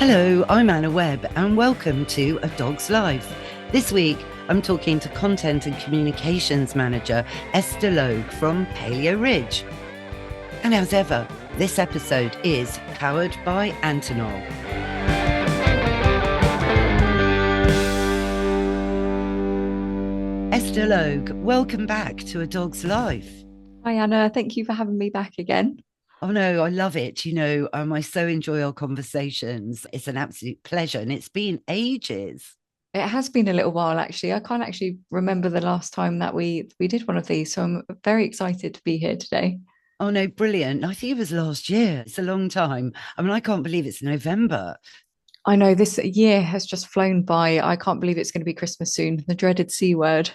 Hello, I'm Anna Webb, and welcome to A Dog's Life. This week, I'm talking to Content and Communications Manager Esther Logue from Paleo Ridge. And as ever, this episode is powered by Antonol. Esther Logue, welcome back to A Dog's Life. Hi Anna, thank you for having me back again. Oh no, I love it. I so enjoy our conversations. It's an absolute pleasure, and it's been ages. It has been a little while actually. I can't actually remember the last time that we did one of these, so I'm very excited to be here today. Oh no, brilliant. I think it was last year. It's a long time. I mean, I can't believe it's November. I know this year has just flown by. I can't believe it's going to be Christmas soon. The dreaded C word.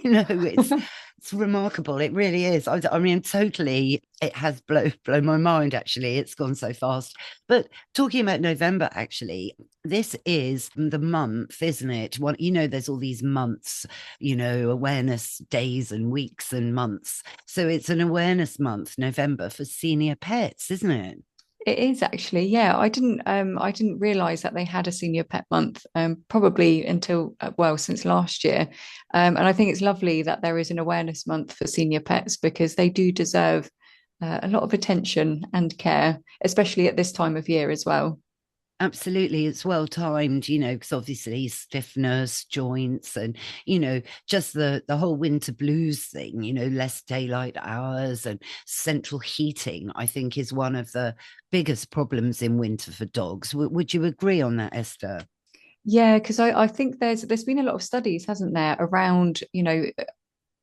It's remarkable. It really is. I mean, totally, it has blown my mind, actually. It's gone so fast. But talking about November, actually, this is the month, isn't it? There's all these months, awareness days and weeks and months. So it's an awareness month, November, for senior pets, isn't it? It is actually, yeah. I didn't realize that they had a senior pet month, probably until since last year. And I think it's lovely that there is an awareness month for senior pets because they do deserve a lot of attention and care, especially at this time of year as well. Absolutely, it's well timed, because obviously stiffness, joints, and just the whole winter blues thing. Less daylight hours and central heating. I think is one of the biggest problems in winter for dogs. Would you agree on that, Esther? Yeah, because I think there's been a lot of studies, hasn't there, around,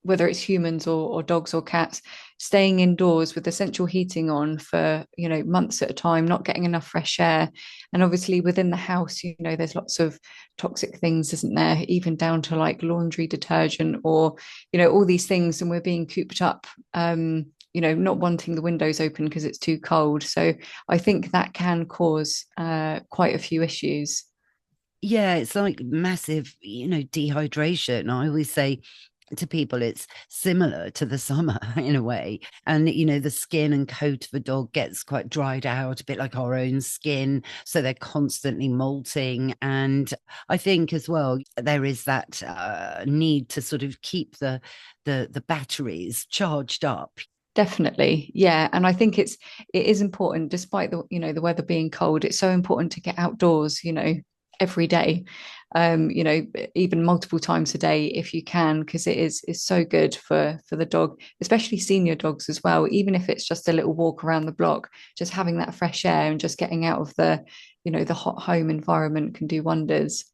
whether it's humans or dogs or cats, staying indoors with the central heating on for, months at a time, not getting enough fresh air. And obviously within the house, there's lots of toxic things, isn't there? Even down to like laundry detergent or, all these things. And we're being cooped up, not wanting the windows open because it's too cold. So I think that can cause quite a few issues. Yeah, it's like massive, dehydration. I always say to people it's similar to the summer in a way, and the skin and coat of a dog gets quite dried out, a bit like our own skin, so they're constantly molting. And I think as well there is that need to sort of keep the batteries charged up. Definitely. Yeah. And I think it is important, despite the weather being cold, it's so important to get outdoors, every day. Even multiple times a day if you can, because it is so good for the dog, especially senior dogs as well. Even if it's just a little walk around the block, just having that fresh air and just getting out of the hot home environment can do wonders.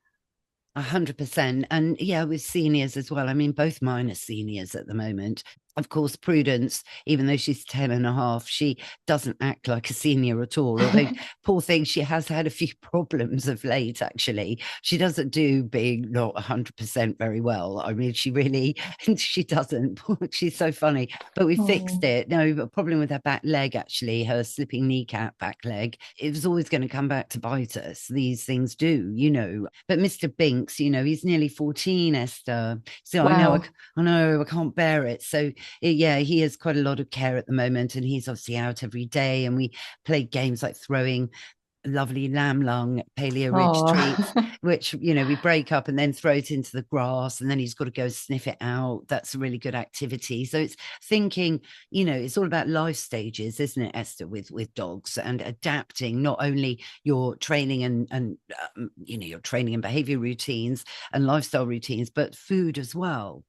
100%. And yeah, with seniors as well. I mean, both mine are seniors at the moment. Of course, Prudence, even though she's 10 and a half, she doesn't act like a senior at all. Although, poor thing, she has had a few problems of late, actually. She doesn't do being not 100% very well. I mean, she really, she doesn't. She's so funny. But we fixed Oh, it. No, a problem with her back leg, actually, her slipping kneecap back leg. It was always going to come back to bite us. These things do. But Mr. Binks, he's nearly 14, Esther. So wow. I know, I can't bear it. So yeah, he has quite a lot of care at the moment, and he's obviously out every day. And we played games like throwing lovely lamb lung Paleo Ridge Oh. treats, which we break up and then throw it into the grass, and then he's got to go sniff it out. That's a really good activity. So it's thinking, it's all about life stages, isn't it, Esther, with dogs, and adapting not only your training and your training and behavior routines and lifestyle routines, but food as well.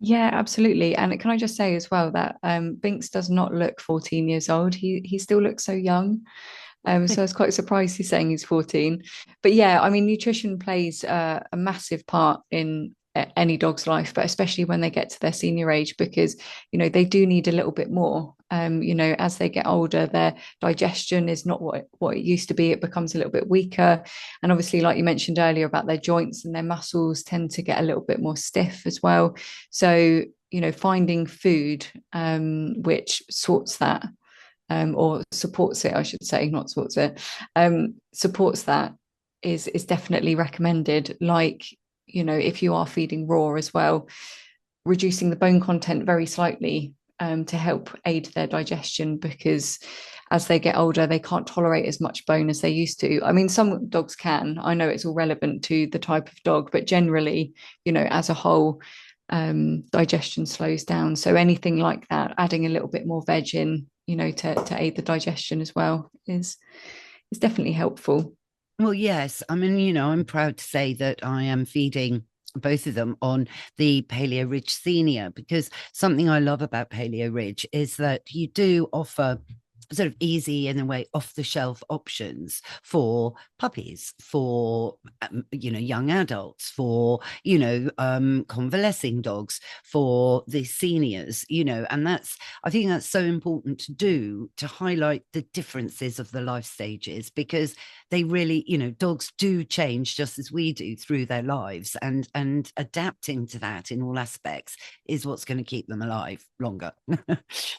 Yeah, absolutely. And can I just say as well that Binks does not look 14 years old. He still looks so young. So I was quite surprised he's saying he's 14. But yeah, I mean, nutrition plays a massive part in any dog's life, but especially when they get to their senior age, because, they do need a little bit more. As they get older, their digestion is not what it used to be. It becomes a little bit weaker. And obviously, like you mentioned earlier about their joints and their muscles tend to get a little bit more stiff as well. So, finding food which sorts that or supports it, I should say, not supports it, supports that is definitely recommended. Like, if you are feeding raw as well, reducing the bone content very slightly to help aid their digestion, because as they get older, they can't tolerate as much bone as they used to. I mean, some dogs can. I know it's all relevant to the type of dog, but generally, as a whole, digestion slows down. So anything like that, adding a little bit more veg in, to aid the digestion as well is definitely helpful. Well, yes. I mean, I'm proud to say that I am feeding both of them on the Paleo Ridge Senior, because something I love about Paleo Ridge is that you do offer sort of easy, in a way, off the shelf options for puppies, for young adults, for convalescing dogs, for the seniors, and I think that's so important to do, to highlight the differences of the life stages, because they really, dogs do change just as we do through their lives, and adapting to that in all aspects is what's going to keep them alive longer.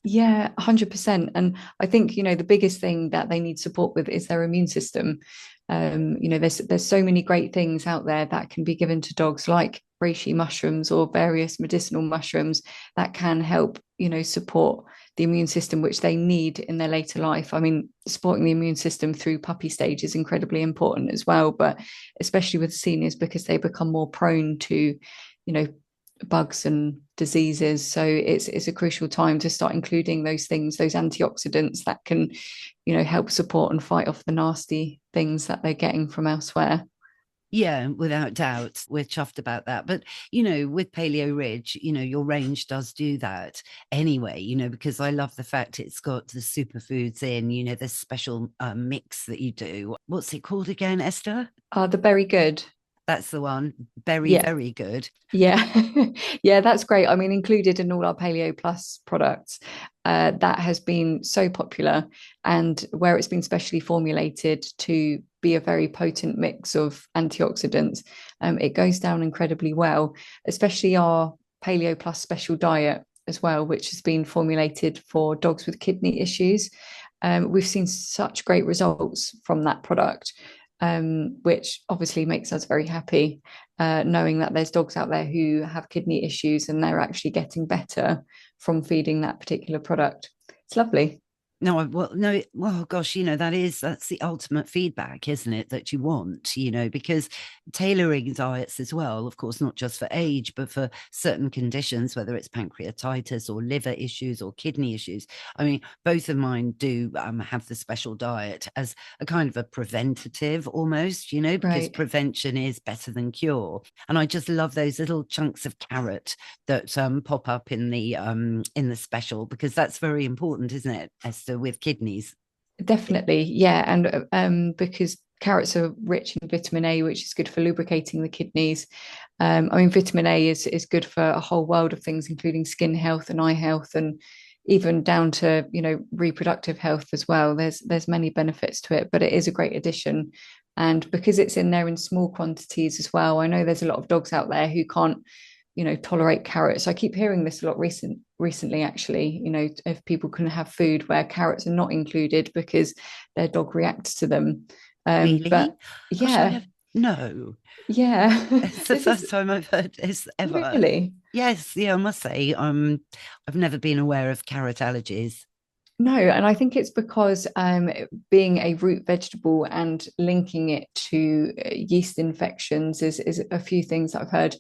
Yeah, 100%. And I think, the biggest thing that they need support with is their immune system. There's so many great things out there that can be given to dogs, like reishi mushrooms or various medicinal mushrooms, that can help, support the immune system, which they need in their later life. I mean, supporting the immune system through puppy stage is incredibly important as well, but especially with seniors, because they become more prone to, you know, bugs and diseases. So it's a crucial time to start including those things, those antioxidants that can, help support and fight off the nasty things that they're getting from elsewhere. Yeah, without doubt. We're chuffed about that. But, with Paleo Ridge, your range does do that anyway, because I love the fact it's got the superfoods in, this special mix that you do. What's it called again, Esther? They're very good. That's the one. Very, Yeah. very good. Yeah, yeah, that's great. I mean, included in all our Paleo Plus products, that has been so popular, and where it's been specially formulated to be a very potent mix of antioxidants, it goes down incredibly well, especially our Paleo Plus special diet as well, which has been formulated for dogs with kidney issues. We've seen such great results from that product, which obviously makes us very happy, knowing that there's dogs out there who have kidney issues and they're actually getting better from feeding that particular product. It's lovely. No, well, no, well, gosh, that's the ultimate feedback, isn't it? That you want, because tailoring diets as well, of course, not just for age, but for certain conditions, whether it's pancreatitis or liver issues or kidney issues. I mean, both of mine do have the special diet as a kind of a preventative almost, because Right. prevention is better than cure. And I just love those little chunks of carrot that pop up in the special, because that's very important, isn't it, Esther, with kidneys? Definitely. Yeah. And because carrots are rich in vitamin A, which is good for lubricating the kidneys. I mean, vitamin A is good for a whole world of things, including skin health and eye health, and even down to, reproductive health as well. There's many benefits to it, but it is a great addition. And because it's in there in small quantities as well, I know there's a lot of dogs out there who can't, tolerate carrots. I keep hearing this a lot recently, actually, if people can have food where carrots are not included because their dog reacts to them. But Really? Gosh, I yeah, have no. yeah, It's the this is first time I've heard this ever. really. Yes, yeah, I must say, I've never been aware of carrot allergies. No, and I think it's because being a root vegetable and linking it to yeast infections is a few things that I've heard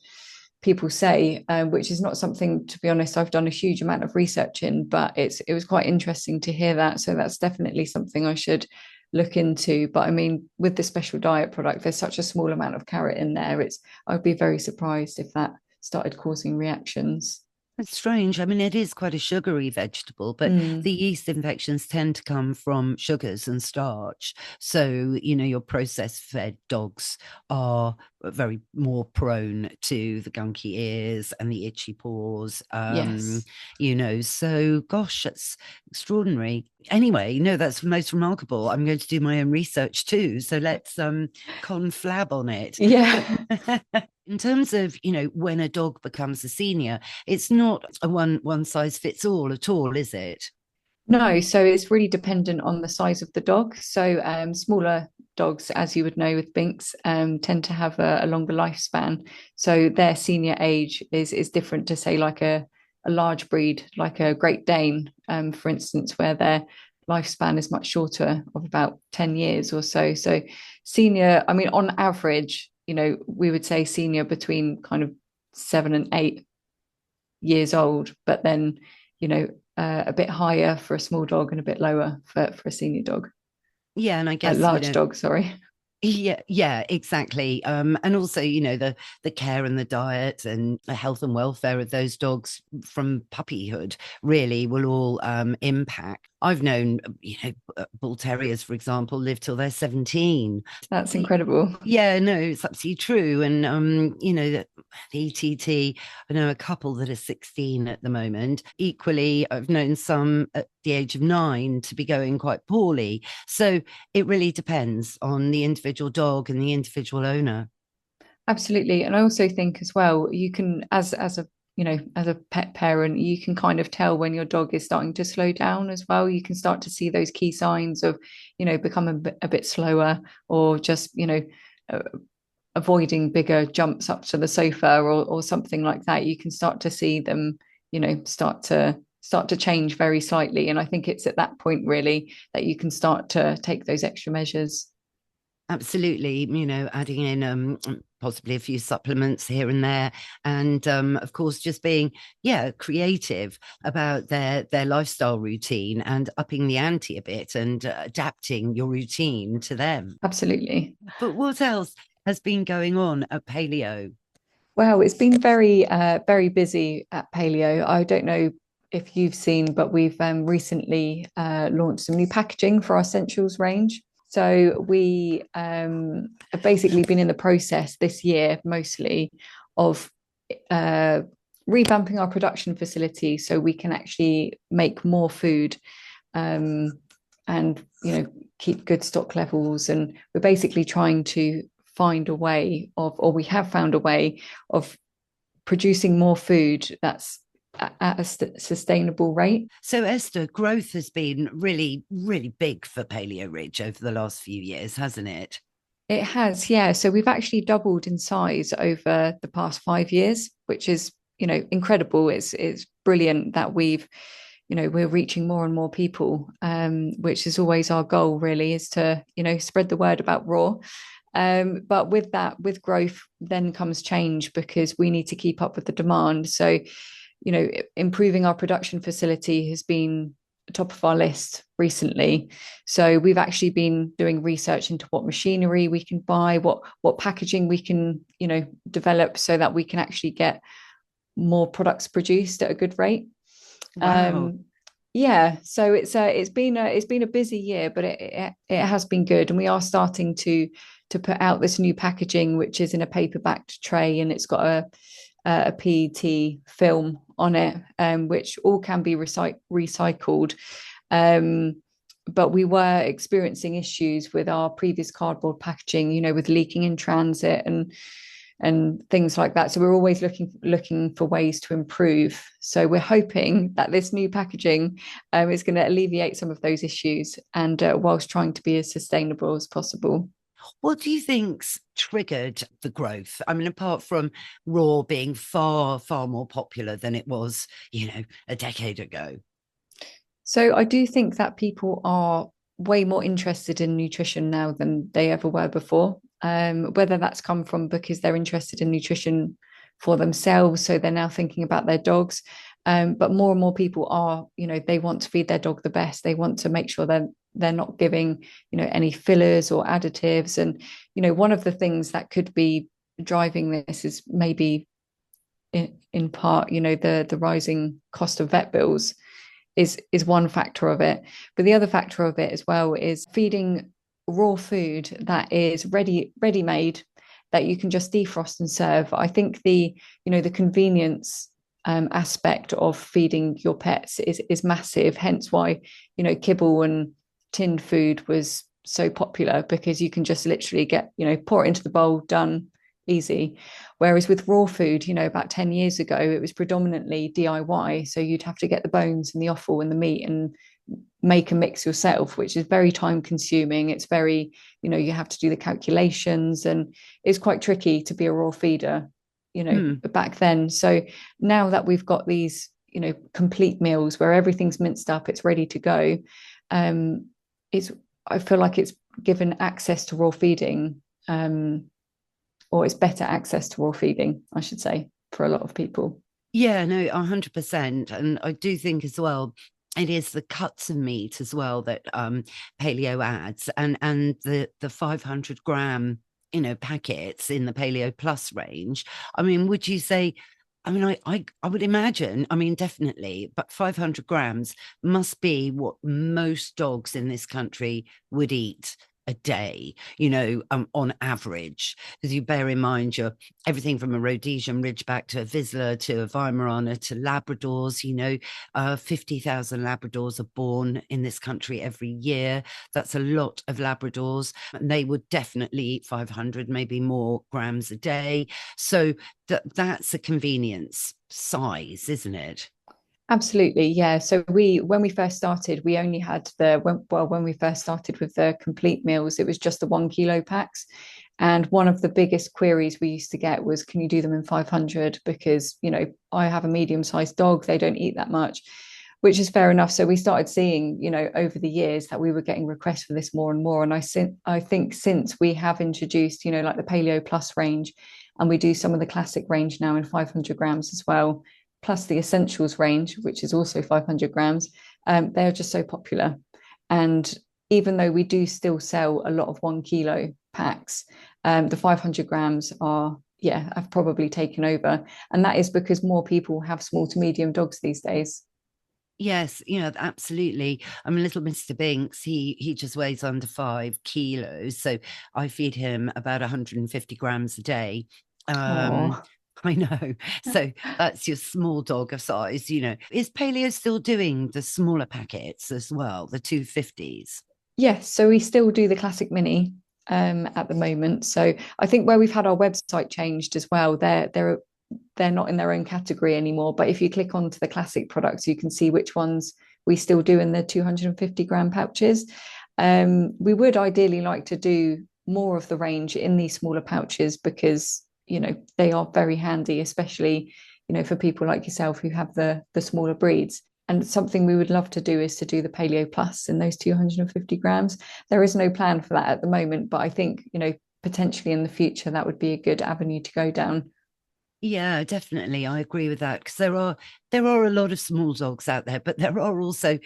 people say, which is not something, to be honest, I've done a huge amount of research in, but it was quite interesting to hear that. So that's definitely something I should look into. But I mean, with the special diet product, there's such a small amount of carrot in there. I'd be very surprised if that started causing reactions. It's strange. I mean, it is quite a sugary vegetable, but Mm, the yeast infections tend to come from sugars and starch. So, your processed fed dogs are very more prone to the gunky ears and the itchy paws. yes. So gosh, that's extraordinary. Anyway, no, that's most remarkable. I'm going to do my own research too. So let's conflab on it. Yeah. But in terms of, when a dog becomes a senior, it's not a one size fits all at all, is it? No, so it's really dependent on the size of the dog. So smaller dogs, as you would know with Binks, tend to have a longer lifespan. So their senior age is different to say like a a large breed like a Great Dane, for instance, where their lifespan is much shorter, of about 10 years or so. So senior, I mean, on average, we would say senior between kind of 7 and 8 years old, but then, a bit higher for a small dog and a bit lower for a senior dog, Yeah, and I a guess, large dog, sorry. yeah, yeah, exactly. And also, the care and the diet and the health and welfare of those dogs from puppyhood really will all impact. I've known, bull terriers, for example, live till they're 17. That's incredible. Yeah, no, it's absolutely true. And the ETT, I know a couple that are 16 at the moment. Equally, I've known some at the age of 9 to be going quite poorly. So it really depends on the individual dog and the individual owner. Absolutely. And I also think as well, you can, as a pet parent, you can kind of tell when your dog is starting to slow down as well. You can start to see those key signs of, becoming a bit slower, or just, uh, avoiding bigger jumps up to the sofa, or something like that. You can start to see them, start to change very slightly. And I think it's at that point really that you can start to take those extra measures. Absolutely, adding in possibly a few supplements here and there, and of course, just being creative about their lifestyle routine and upping the ante a bit and adapting your routine to them. Absolutely. But what else has been going on at Paleo? Well, it's been very, very busy at Paleo. I don't know if you've seen, but we've recently launched some new packaging for our essentials range. So we have basically been in the process this year, mostly, of uh, revamping our production facility so we can actually make more food, um, and keep good stock levels. And we're basically trying to find a way of, or we have found a way of producing more food that's at a sustainable rate. So, Esther, growth has been really, really big for Paleo Ridge over the last few years, hasn't it? It has, yeah. So we've actually doubled in size over the past 5 years, which is, incredible. It's brilliant that we're reaching more and more people, which is always our goal, really, is to, spread the word about raw. But with that, with growth, then comes change, because we need to keep up with the demand. So, improving our production facility has been top of our list recently. So we've actually been doing research into what machinery we can buy, what packaging we can, develop, so that we can actually get more products produced at a good rate. Wow. Yeah, so it's been a busy year, but it has been good, and we are starting to put out this new packaging, which is in a paper backed tray, and it's got a PET film on it, which all can be recycled. But we were experiencing issues with our previous cardboard packaging, with leaking in transit and things like that. So we're always looking for ways to improve. So we're hoping that this new packaging is going to alleviate some of those issues, and whilst trying to be as sustainable as possible. What do you think's triggered the growth? I mean, apart from raw being far, far more popular than it was, a decade ago. So I do think that people are way more interested in nutrition now than they ever were before. Whether that's come from because they're interested in nutrition for themselves, so they're now thinking about their dogs. But more and more people are, they want to feed their dog the best. They want to make sure they're not giving, any fillers or additives. And, one of the things that could be driving this is maybe in part, the rising cost of vet bills is one factor of it. But the other factor of it as well is feeding raw food that is ready made, that you can just defrost and serve. I think the convenience aspect of feeding your pets is massive. Hence why kibble and tinned food was so popular, because you can just literally get pour it into the bowl, done, easy. Whereas with raw food, about 10 years ago, it was predominantly DIY. So you'd have to get the bones and the offal and the meat and make a mix yourself, which is very time consuming. It's very, you have to do the calculations, and it's quite tricky to be a raw feeder, Hmm. back then. So now that we've got these, complete meals where everything's minced up, it's ready to go. um it's I feel like it's given access to raw feeding, or it's better access to raw feeding, I should say, for a lot of people. Yeah, no, 100%. And I do think as well, it is the cuts of meat as well that paleo adds, and the 500 gram, packets in the Paleo Plus range. I mean, would you say, I mean, I would imagine, I mean, definitely, but 500 grams must be what most dogs in this country would eat a day, on average. Because you bear in mind you're everything from a Rhodesian Ridgeback to a Vizsla to a Weimaraner to Labradors, 50,000 Labradors are born in this country every year. That's a lot of Labradors. And they would definitely eat 500, maybe more grams a day. So that's a convenience size, isn't it? Absolutely, yeah. So when we first started, we only had when we first started with the complete meals, it was just the 1 kilo packs. And one of the biggest queries we used to get was, can you do them in 500? Because, I have a medium-sized dog, they don't eat that much, which is fair enough. So we started seeing, over the years that we were getting requests for this more and more. And I think since we have introduced, like the Paleo Plus range, and we do some of the classic range now in 500 grams as well, plus the essentials range, which is also 500 grams, they are just so popular. And even though we do still sell a lot of 1 kilo packs, the 500 grams are, yeah, have probably taken over. And that is because more people have small to medium dogs these days. Yes, absolutely. I mean, little Mr. Binks, he just weighs under 5 kilos. So I feed him about 150 grams a day. Um, Oh, I know. So that's your small dog of size, Is Paleo still doing the smaller packets as well, the 250s? yes. So we still do the classic mini at the moment. So I think where we've had our website changed as well, they're not in their own category anymore. But if you click onto the classic products, you can see which ones we still do in the 250-gram pouches. We would ideally like to do more of the range in these smaller pouches because they are very handy, especially for people like yourself who have the smaller breeds. And something we would love to do is to do the Paleo Plus in those 250 grams. There is no plan for that at the moment, but I think potentially in the future that would be a good avenue to go down. Yeah, definitely. I agree with that because there are a lot of small dogs out there, but there are also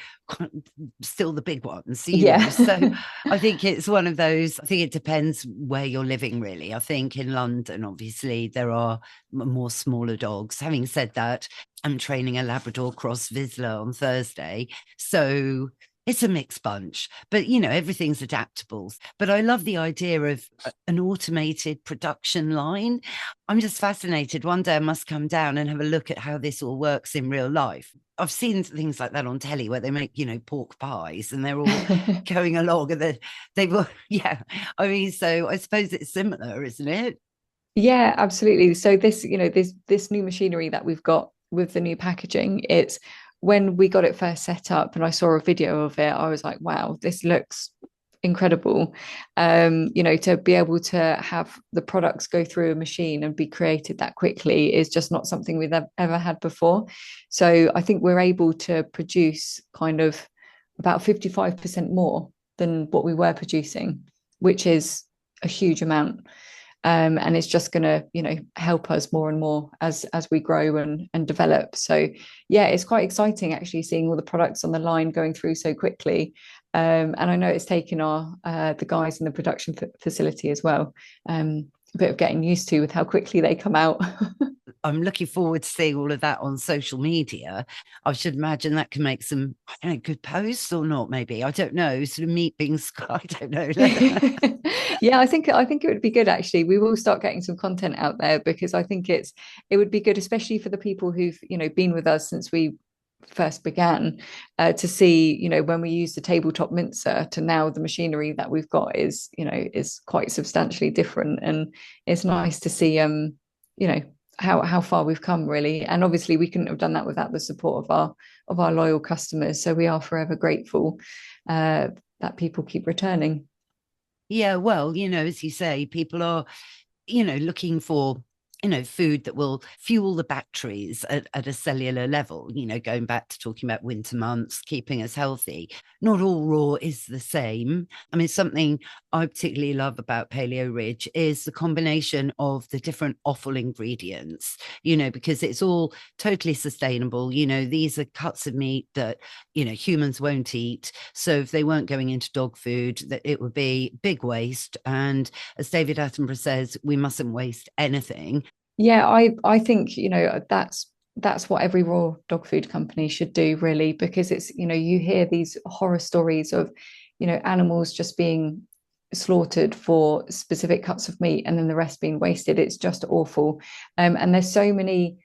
still the big ones, Yeah. So I think it's one of those. I think it depends where you're living, really. I think in London, obviously, there are more smaller dogs. Having said that, I'm training a Labrador cross Vizsla on Thursday, so it's a mixed bunch, but everything's adaptable. But I love the idea of an automated production line. I'm just fascinated. One day I must come down and have a look at how this all works in real life. I've seen things like that on telly where they make, pork pies and they're all going along and they will, yeah. I mean, so I suppose it's similar, isn't it? Yeah, absolutely. So this new machinery that we've got with the new packaging, it's when we got it first set up and I saw a video of it, I was like, wow, this looks incredible. To be able to have the products go through a machine and be created that quickly is just not something we've ever had before. So I think we're able to produce kind of about 55% more than what we were producing, which is a huge amount. And it's just going to help us more and more as we grow and develop. So yeah, it's quite exciting actually seeing all the products on the line going through so quickly. And I know it's taken our the guys in the production facility as well, a bit of getting used to with how quickly they come out. I'm looking forward to seeing all of that on social media. I should imagine that can make some, I don't know, good posts or not, maybe. I don't know, sort of meat being, I don't know. Yeah, I think it would be good actually. We will start getting some content out there because I think it would be good, especially for the people who've been with us since we first began, to see when we use the tabletop mincer to now the machinery that we've got is quite substantially different, and it's nice to see you know how far we've come really. And obviously we couldn't have done that without the support of our loyal customers, so we are forever grateful that people keep returning. Yeah, well, as you say, people are, looking for food that will fuel the batteries at a cellular level, going back to talking about winter months, keeping us healthy. Not all raw is the same. I mean, something I particularly love about Paleo Ridge is the combination of the different offal ingredients, because it's all totally sustainable. These are cuts of meat that, humans won't eat. So if they weren't going into dog food, that it would be big waste. And as David Attenborough says, we mustn't waste anything. Yeah, I think, that's what every raw dog food company should do, really, because it's, you hear these horror stories of, animals just being slaughtered for specific cuts of meat and then the rest being wasted. It's just awful. And there's so many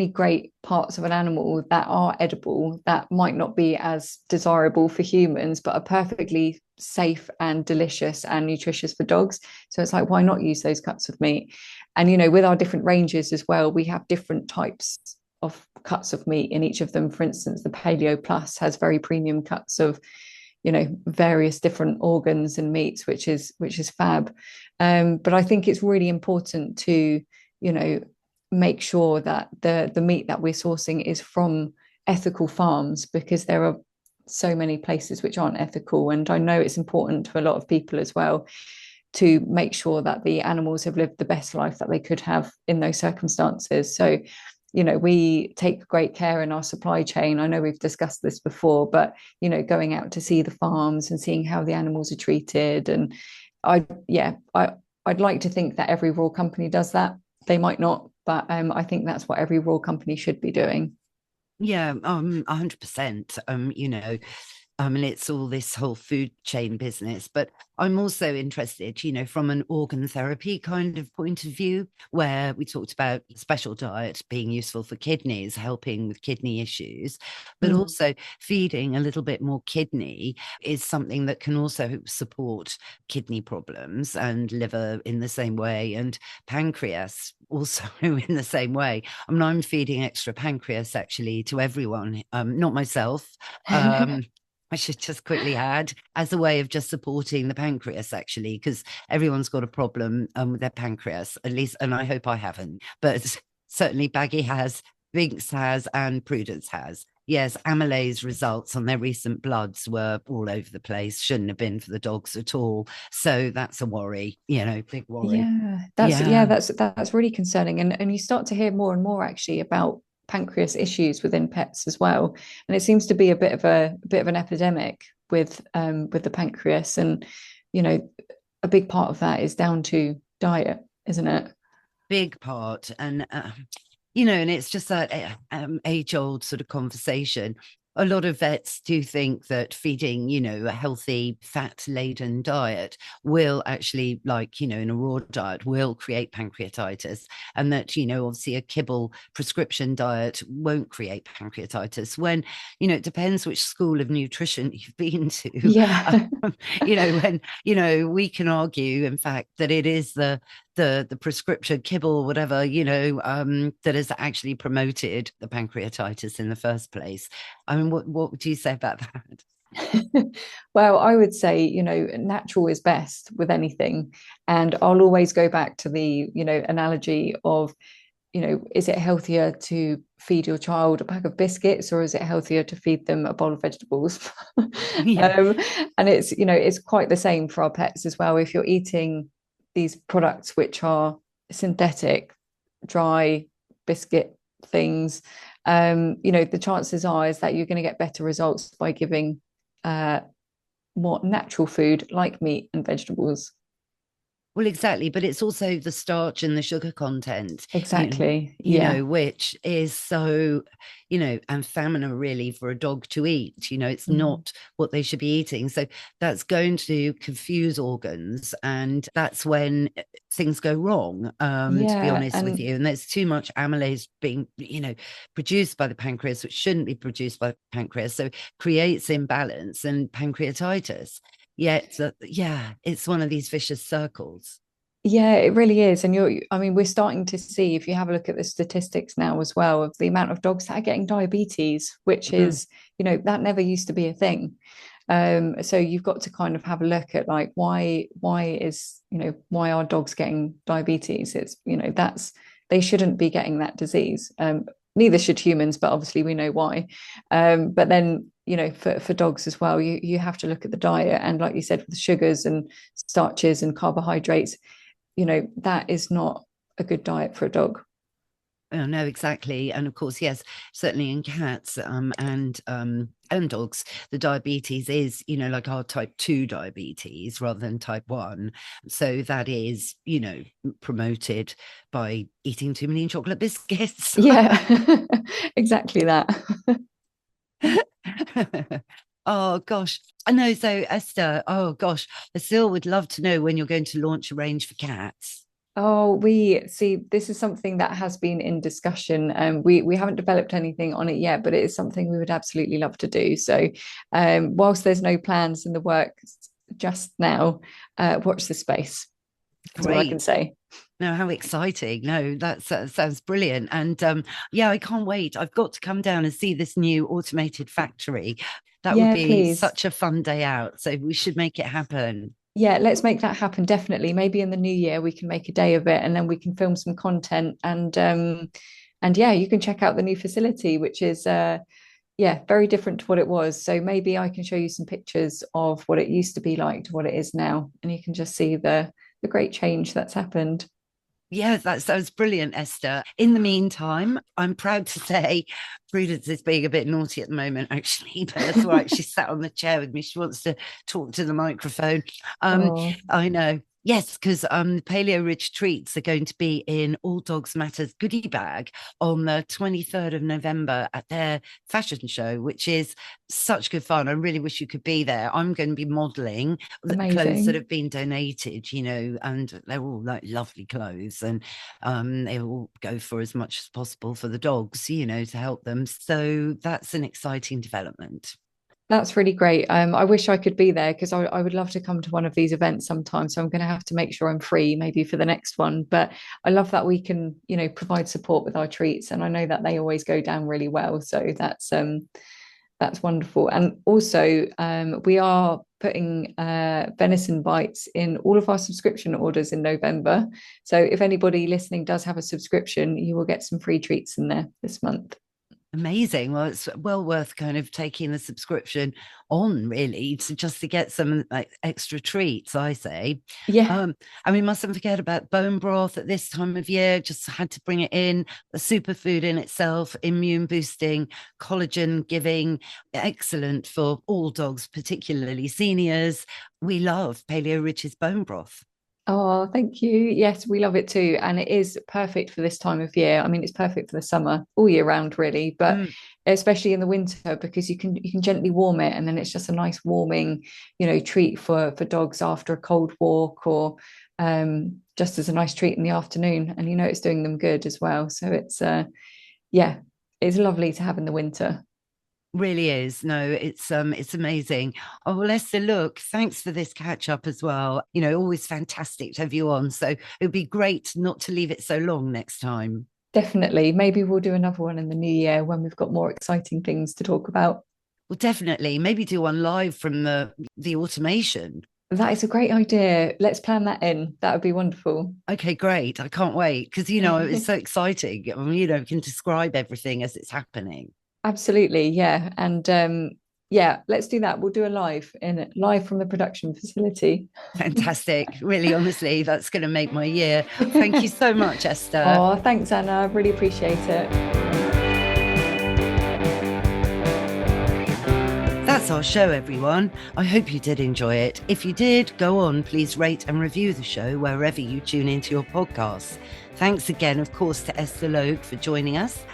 great parts of an animal that are edible that might not be as desirable for humans, but are perfectly safe and delicious and nutritious for dogs. So it's like, why not use those cuts of meat? And, with our different ranges as well, we have different types of cuts of meat in each of them. For instance, the Paleo Plus has very premium cuts of, various different organs and meats, which is fab. But I think it's really important to, make sure that the meat that we're sourcing is from ethical farms, because there are so many places which aren't ethical. And I know it's important to a lot of people as well to make sure that the animals have lived the best life that they could have in those circumstances. So, we take great care in our supply chain. I know we've discussed this before, but, going out to see the farms and seeing how the animals are treated. And I'd like to think that every raw company does that. They might not, but I think that's what every raw company should be doing. Yeah, 100%. And it's all this whole food chain business. But I'm also interested, from an organ therapy kind of point of view, where we talked about special diet being useful for kidneys, helping with kidney issues, but also feeding a little bit more kidney is something that can also support kidney problems, and liver in the same way, and pancreas also in the same way. I mean, I'm feeding extra pancreas actually to everyone, not myself. I should just quickly add, as a way of just supporting the pancreas, actually, because everyone's got a problem with their pancreas, at least, and I hope I haven't, but certainly Baggy has, Binks has, and Prudence has. Yes, amylase results on their recent bloods were all over the place, shouldn't have been for the dogs at all. So that's a worry, big worry. Yeah. That's really concerning. And you start to hear more and more actually about pancreas issues within pets as well. And it seems to be a bit of an epidemic with the pancreas. And, a big part of that is down to diet, isn't it? Big part. And and it's just that age-old sort of conversation. A lot of vets do think that feeding, a healthy, fat-laden diet will actually, like, in a raw diet, will create pancreatitis. And that, obviously a kibble prescription diet won't create pancreatitis when, it depends which school of nutrition you've been to. Yeah. When, we can argue, in fact, that it is the prescription kibble, whatever, that has actually promoted the pancreatitis in the first place. I mean, what would you say about that? Well, I would say, natural is best with anything. And I'll always go back to the, analogy of, is it healthier to feed your child a pack of biscuits, or is it healthier to feed them a bowl of vegetables? Yeah. And it's quite the same for our pets as well. If you're eating these products which are synthetic, dry biscuit things, the chances are is that you're going to get better results by giving more natural food like meat and vegetables. Well, exactly, but it's also the starch and the sugar content, Exactly. Yeah. which is so, and famine really for a dog to eat. It's not what they should be eating. So that's going to confuse organs, and that's when things go wrong, to be Yeah. honest with And you. And there's too much amylase being, produced by the pancreas, which shouldn't be produced by the pancreas. So creates imbalance and pancreatitis. Yet, yeah, it's one of these vicious circles. yeah, it really is. And I mean, we're starting to see, if you have a look at the statistics now as well, of the amount of dogs that are getting diabetes, which Mm. is, that never used to be a thing. So you've got to kind of have a look at like why are dogs getting diabetes? It's, they shouldn't be getting that disease. Neither should humans, but obviously we know why. But then, for dogs as well, you have to look at the diet. And like you said, with the sugars and starches and carbohydrates, that is not a good diet for a dog. Oh, no, exactly. And of course, yes, certainly in cats and dogs, the diabetes is, like our type 2 diabetes rather than type 1. So that is, promoted by eating too many chocolate biscuits. Yeah, exactly that. Oh gosh, I know. So Esther, oh gosh, I still would love to know when you're going to launch a range for cats. Oh, we see, this is something that has been in discussion. We haven't developed anything on it yet, but it is something we would absolutely love to do. So, whilst there's no plans in the works just now, watch the space. That's all I can Great. say. No, how exciting. No, that sounds brilliant. And yeah, I can't wait. I've got to come down and see this new automated factory. That would Yeah, be please. such a fun day out. So we should make it happen. Yeah, let's make that happen. Definitely. Maybe in the new year we can make a day of it, and then we can film some content, and yeah, you can check out the new facility, which is yeah, very different to what it was. So maybe I can show you some pictures of what it used to be like to what it is now, and you can just see the great change that's happened. Yeah, that sounds brilliant, Esther. In the meantime, I'm proud to say Prudence is being a bit naughty at the moment, actually, but that's all right. She's sat on the chair with me. She wants to talk to the microphone. Oh, I know. Yes, because Paleo Ridge treats are going to be in All Dogs Matters goodie bag on the 23rd of November at their fashion show, which is such good fun. I really wish you could be there. I'm going to be modeling the clothes that amazing. have been donated, and they're all like lovely clothes, and they all go for as much as possible for the dogs, to help them. So that's an exciting development. That's really great. I wish I could be there because I would love to come to one of these events sometime. So I'm going to have to make sure I'm free maybe for the next one. But I love that we can, provide support with our treats, and I know that they always go down really well. So that's wonderful. And also, we are putting venison bites in all of our subscription orders in November. So if anybody listening does have a subscription, you will get some free treats in there this month. Amazing. Well, it's well worth kind of taking the subscription on, really, to get some like extra treats, I say. Yeah. Um, and we mustn't forget about bone broth at this time of year. Just had to bring it in. A superfood in itself, immune boosting, collagen giving, excellent for all dogs, particularly seniors. We love Paleo Rich's bone broth. Oh, thank you. Yes, we love it too. And it is perfect for this time of year. I mean, it's perfect for the summer, all year round, really, but Mm. especially in the winter because you can gently warm it, and then it's just a nice warming, treat for dogs after a cold walk, or just as a nice treat in the afternoon. And it's doing them good as well. So yeah, it's lovely to have in the winter. Really is. No, it's amazing. Oh, well, Esther, look, thanks for this catch up as well. Always fantastic to have you on. So it would be great not to leave it so long next time. Definitely. Maybe we'll do another one in the new year when we've got more exciting things to talk about. Well, definitely. Maybe do one live from the automation. That is a great idea. Let's plan that in. That would be wonderful. Okay, great. I can't wait because it's so exciting. I mean, we can describe everything as it's happening. Absolutely, yeah. And yeah, let's do that. We'll do a live from the production facility. Fantastic. Really, honestly, that's going to make my year. Thank you so much, Esther. Oh, thanks, Anna. Really appreciate it. That's our show, everyone. I hope you did enjoy it. If you did, go on, please rate and review the show wherever you tune into your podcasts. Thanks again, of course, to Esther Logue for joining us.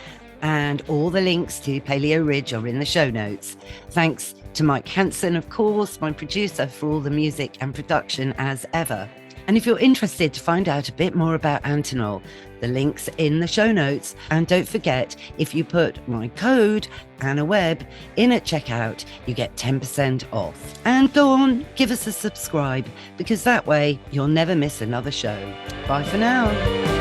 And all the links to Paleo Ridge are in the show notes. Thanks to Mike Hansen, of course, my producer, for all the music and production as ever. And if you're interested to find out a bit more about Antinol, the link's in the show notes. And don't forget, if you put my code, Anna Webb, in at checkout, you get 10% off. And go on, give us a subscribe, because that way you'll never miss another show. Bye for now.